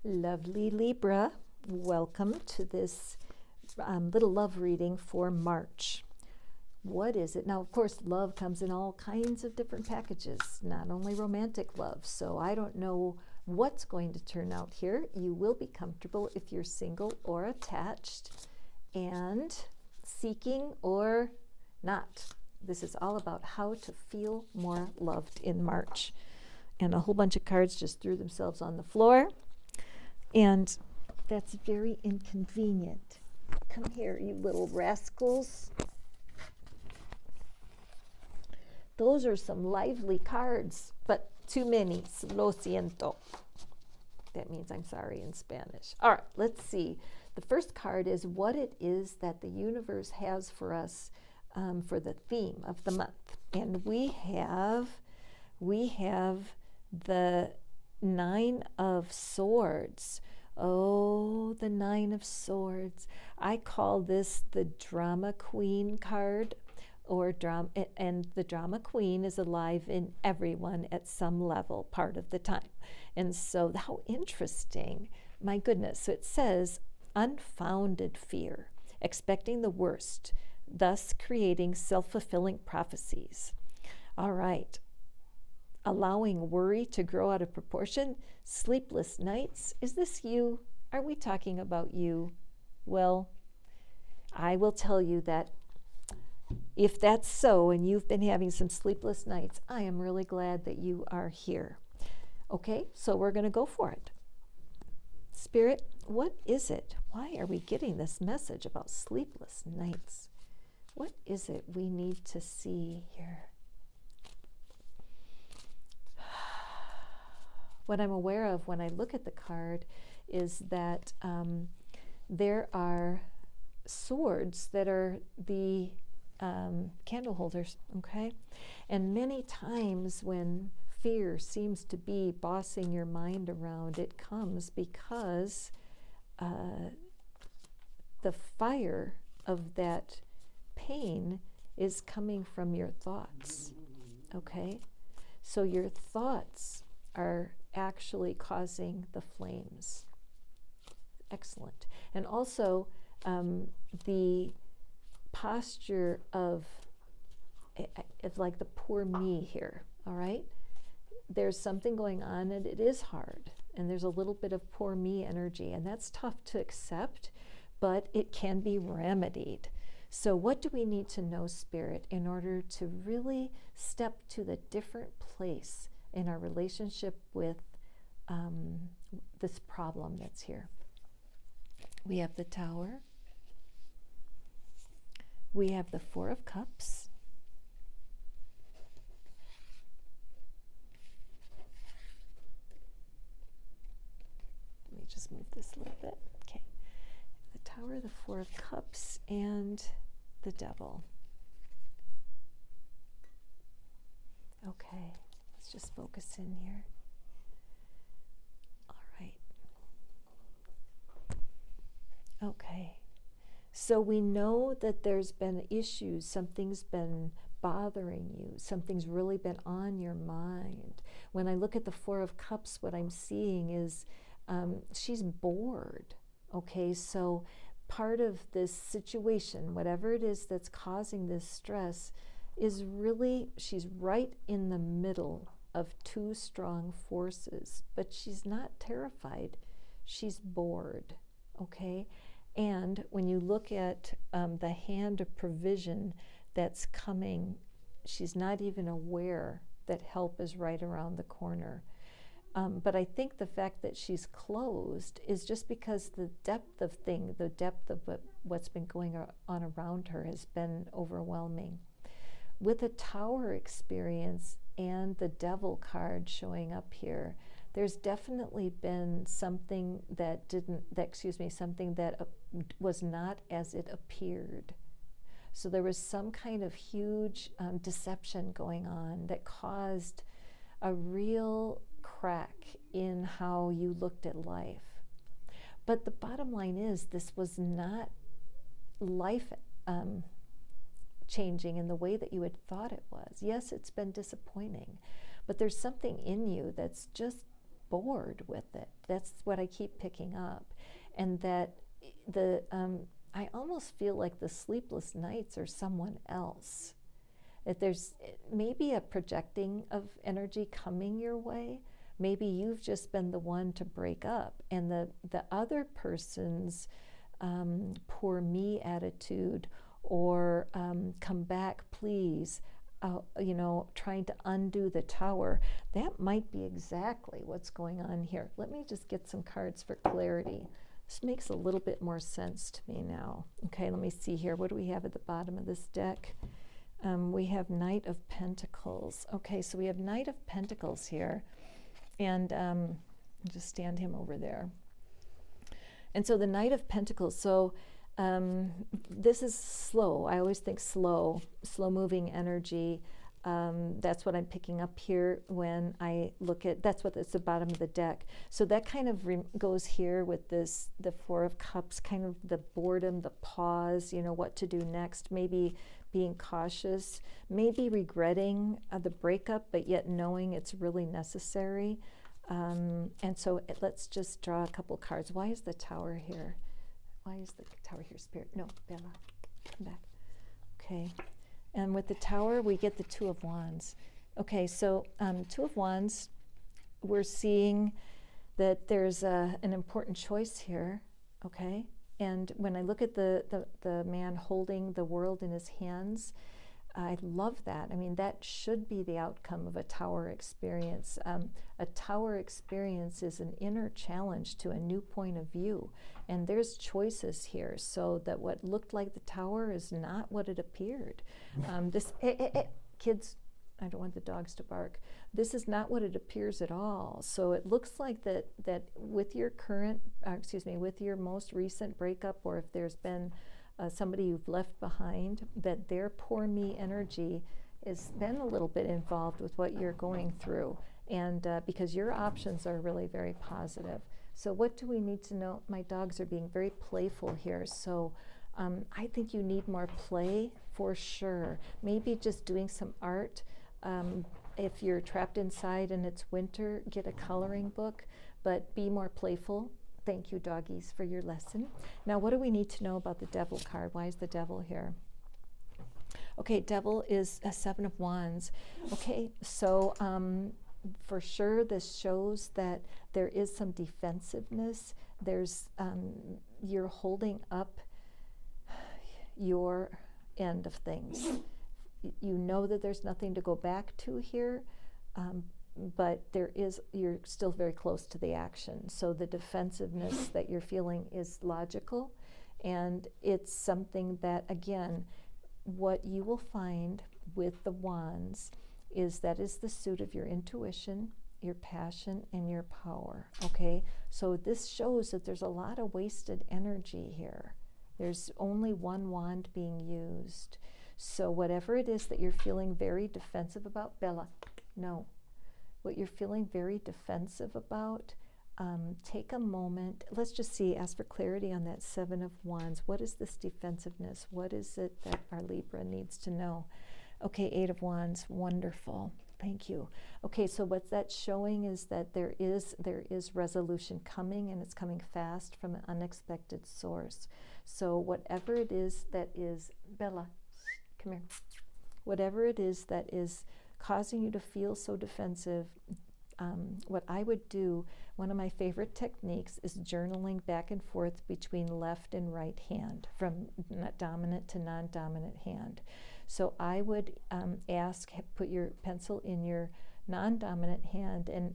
Lovely Libra, welcome to this little love reading for March. What is it? Now, of course, love comes in all kinds of different packages, not only romantic love. So I don't know what's going to turn out here. You will be comfortable if you're single or attached and seeking or not. This is all about how to feel more loved in March. And a whole bunch of cards just threw themselves on the floor. And that's very inconvenient. Come here, you little rascals. Those are some lively cards, but too many. Lo siento. That means I'm sorry in Spanish. All right, let's see. The first card is what it is that the universe has for us for the theme of the month. And we have the Nine of Swords. Oh, the Nine of Swords. I call this the Drama Queen card, or drama, and the Drama Queen is alive in everyone at some level part of the time. And so how interesting. My goodness. So it says unfounded fear, expecting the worst, thus creating self-fulfilling prophecies. All right. Allowing worry to grow out of proportion, sleepless nights. Is this you? Are we talking about you? Well, I will tell you that if that's so and you've been having some sleepless nights, I am really glad that you are here. Okay, so we're going to go for it. Spirit, what is it? Why are we getting this message about sleepless nights? What is it we need to see here? What I'm aware of when I look at the card is that there are swords that are the candle holders, okay? And many times when fear seems to be bossing your mind around, it comes because the fire of that pain is coming from your thoughts, okay? So your thoughts are actually causing the flames. Excellent. And also the posture of like the poor me here, all right? There's something going on and it is hard, and there's a little bit of poor me energy, and that's tough to accept, but it can be remedied. So what do we need to know, Spirit, in order to really step to the different place in our relationship with this problem that's here? We have the Tower. We have the Four of Cups. Let me just move this a little bit. Okay. The Tower, the Four of Cups, and the Devil. Okay. Let's just focus in here. All right. Okay. So we know that there's been issues, something's been bothering you, something's really been on your mind. When I look at the Four of Cups, what I'm seeing is she's bored. Okay, so part of this situation, whatever it is that's causing this stress, is really, she's right in the middle of two strong forces, but she's not terrified. She's bored, okay? And when you look at the hand of provision that's coming, she's not even aware that help is right around the corner. But I think the fact that she's closed is just because the depth of what's been going on around her has been overwhelming. With the Tower experience and the Devil card showing up here, there's definitely been something that was not as it appeared. So there was some kind of huge deception going on that caused a real crack in how you looked at life. But the bottom line is, this was not life changing in the way that you had thought it was. Yes, it's been disappointing, but there's something in you that's just bored with it. That's what I keep picking up. And that I almost feel like the sleepless nights are someone else. That there's maybe a projecting of energy coming your way. Maybe you've just been the one to break up, and the other person's poor me attitude, or come back please, trying to undo the tower, that might be exactly what's going on here. Let me just get some cards for clarity. This makes a little bit more sense to me now. Okay, let me see here. What do we have at the bottom of this deck? We have Knight of Pentacles. Okay, so we have Knight of Pentacles here. And I'll just stand him over there. And so the Knight of Pentacles, so this is slow. I always think slow-moving energy. That's what I'm picking up here when I look at, that's what it's the bottom of the deck. So that kind of goes here with this, the Four of Cups, kind of the boredom, the pause, what to do next, maybe being cautious, maybe regretting the breakup, but yet knowing it's really necessary. And so let's just draw a couple cards. Why is the Tower here? Why is the Tower here, Spirit? No, Bella, come back. Okay. And with the Tower, we get the Two of Wands. Okay, so Two of Wands, we're seeing that there's an important choice here, okay? And when I look at the man holding the world in his hands, I love that. I mean, that should be the outcome of a Tower experience. A Tower experience is an inner challenge to a new point of view. And there's choices here, so that what looked like the Tower is not what it appeared. Kids, I don't want the dogs to bark. This is not what it appears at all. So it looks like that with your with your most recent breakup, or if there's been somebody you've left behind, that their poor me energy has been a little bit involved with what you're going through. And because your options are really very positive. So what do we need to know? My dogs are being very playful here. So I think you need more play for sure. Maybe just doing some art. If you're trapped inside and it's winter, get a coloring book, but be more playful. Thank you, doggies, for your lesson. Now, what do we need to know about the Devil card? Why is the Devil here? Okay, Devil is a Seven of Wands. Okay, so for sure this shows that there is some defensiveness. There's you're holding up your end of things. You know that there's nothing to go back to here, but you're still very close to the action. So the defensiveness that you're feeling is logical, and it's something that, again, what you will find with the Wands is that is the suit of your intuition, your passion, and your power, okay? So this shows that there's a lot of wasted energy here. There's only one wand being used. So whatever it is that you're feeling very defensive about, Bella, no. What you're feeling very defensive about, take a moment. Let's just see, ask for clarity on that Seven of Wands. What is this defensiveness? What is it that our Libra needs to know? Okay, Eight of Wands, wonderful. Thank you. Okay, so what that's showing is that there is resolution coming, and it's coming fast from an unexpected source. So whatever it is that is, Bella, come here. Whatever it is that is causing you to feel so defensive, what I would do, one of my favorite techniques is journaling back and forth between left and right hand, from dominant to non-dominant hand. So I would put your pencil in your non-dominant hand in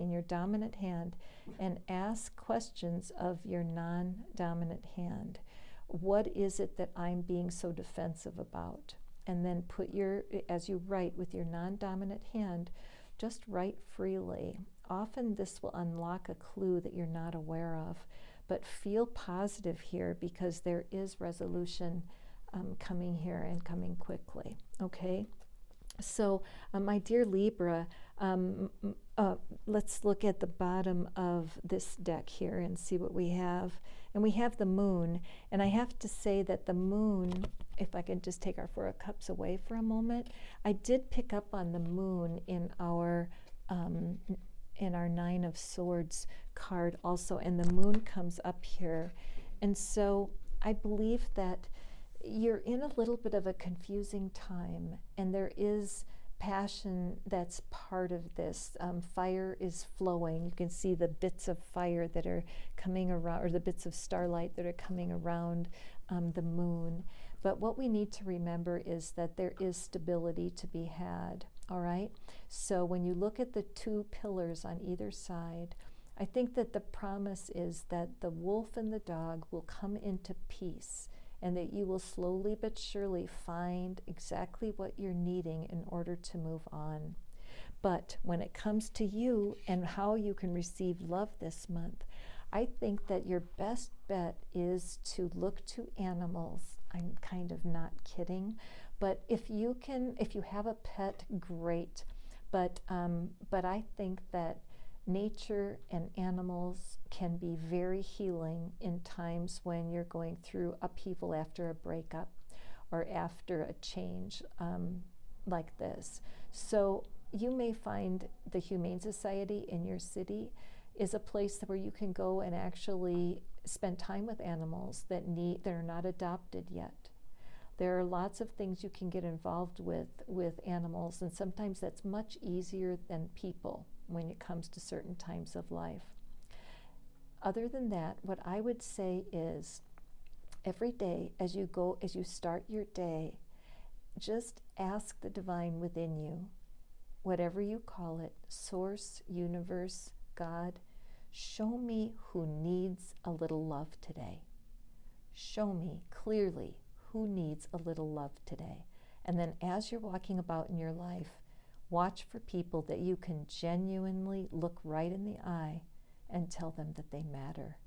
your dominant hand, and ask questions of your non-dominant hand. What is it that I'm being so defensive about? And then as you write with your non-dominant hand, just write freely. Often this will unlock a clue that you're not aware of, but feel positive here, because there is resolution coming here, and coming quickly, okay? So my dear Libra, let's look at the bottom of this deck here and see what we have. And we have the Moon, and I have to say that the Moon, if I can just take our Four of Cups away for a moment, I did pick up on the Moon in our in our Nine of Swords card also, and the moon comes up here. And so I believe that you're in a little bit of a confusing time, and there is passion that's part of this. Fire is flowing. You can see the bits of fire that are coming around, or the bits of starlight that are coming around the moon. But what we need to remember is that there is stability to be had, all right? So when you look at the two pillars on either side, I think that the promise is that the wolf and the dog will come into peace, and that you will slowly but surely find exactly what you're needing in order to move on. But when it comes to you and how you can receive love this month, I think that your best bet is to look to animals. I'm kind of not kidding, but if you have a pet, great. But I think that nature and animals can be very healing in times when you're going through upheaval after a breakup or after a change like this. So you may find the Humane Society in your city is a place where you can go and actually spend time with animals that are not adopted yet. There are lots of things you can get involved with animals, and sometimes that's much easier than people when it comes to certain times of life. Other than that, what I would say is every day as you start your day, just ask the divine within you, whatever you call it, source, universe, God, show me who needs a little love today. Show me clearly who needs a little love today. And then as you're walking about in your life, watch for people that you can genuinely look right in the eye and tell them that they matter.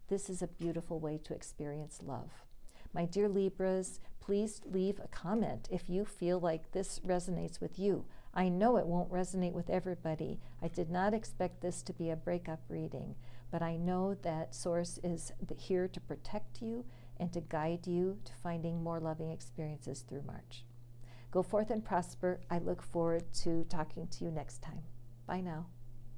This is a beautiful way to experience love. My dear Libras, please leave a comment if you feel like this resonates with you. I know it won't resonate with everybody. I did not expect this to be a breakup reading, but I know that Source is here to protect you and to guide you to finding more loving experiences through March. Go forth and prosper. I look forward to talking to you next time. Bye now.